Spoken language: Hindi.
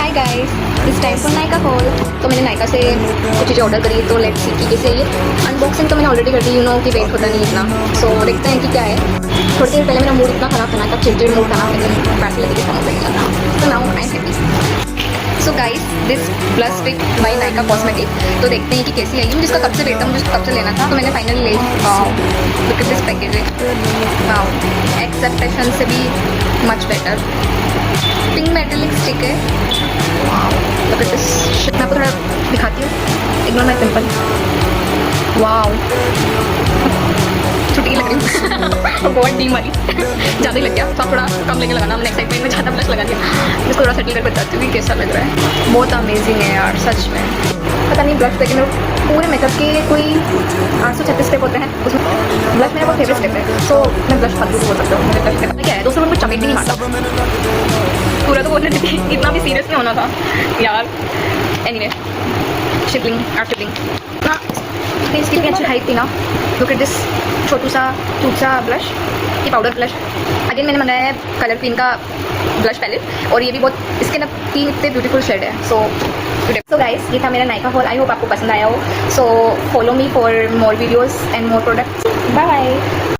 हाय गाइस, इस टाइम फॉर नायका हॉल। तो मैंने नायका से कुछ चीज़ें ऑर्डर करी, तो लेट्स सी कि कैसे ये अनबॉक्सिंग तो मैंने ऑलरेडी कर दी, यू नो कि वेट होता नहीं इतना। सो देखते हैं कि क्या है। थोड़ी देर पहले मेरा मूड इतना ख़राब था ना, तब चिड़चिड़ मूड था ना, लेकिन पैसे लगे समझ नहीं लगा। तो now I am happy. So guys, this blush stick by Nykaa cosmetic. तो देखते हैं कि कैसी है ये। मुझे इसका कब से वेट था, मुझे कब से लेना था, तो मैंने फाइनली ले ली। Look at this packaging, wow, expectation से भी much better. Pink metallic stick है, लुक एट दिस। मैं आपको थोड़ा दिखाती हूँ, इग्नोर माय पिंपल। वाओ, छुट्टी लग रही है बहुत डी मारी ज़्यादा ही लग गया, तो आप थोड़ा कम लेके लगाना। नेक्स्ट टाइम में ज़्यादा ब्लश लगा दिया। इसको थोड़ा सेटल कर बताती हूँ कि कैसा लग रहा है। बहुत अमेजिंग है यार, सच में। पता नहीं ब्लश देखिए, मेरे पूरे मेकअप के कोई 836 स्टेप होते हैं, उसमें ब्लश मेरा बहुत फेवरेट स्टेप है। सो मैं ब्लश फालतू बोल सकता हूँ, मुझे ब्लश करना क्या है, दोस्तों में कुछ चमेट भी नहीं मारता। पूरा तो बोलने देती, इतना भी सीरियस नहीं होना था यार। एनीवे, शिपलिंग आफ्टर शिपलिंग ना, इसकी भी अच्छी हाइप थी ना। लुक एट दिस छोटू सा क्यूट सा ब्लश, ये पाउडर ब्लश। अगेन मैंने मंगाया है कलर क्रीम का ब्लश पैलेट, और ये भी बहुत, इसके ना 3 इतने ब्यूटीफुल शेड है। सो गाइस, ये था मेरा नायका हॉल। आई होप आपको पसंद आया हो। So follow me for more videos and more products. Bye bye.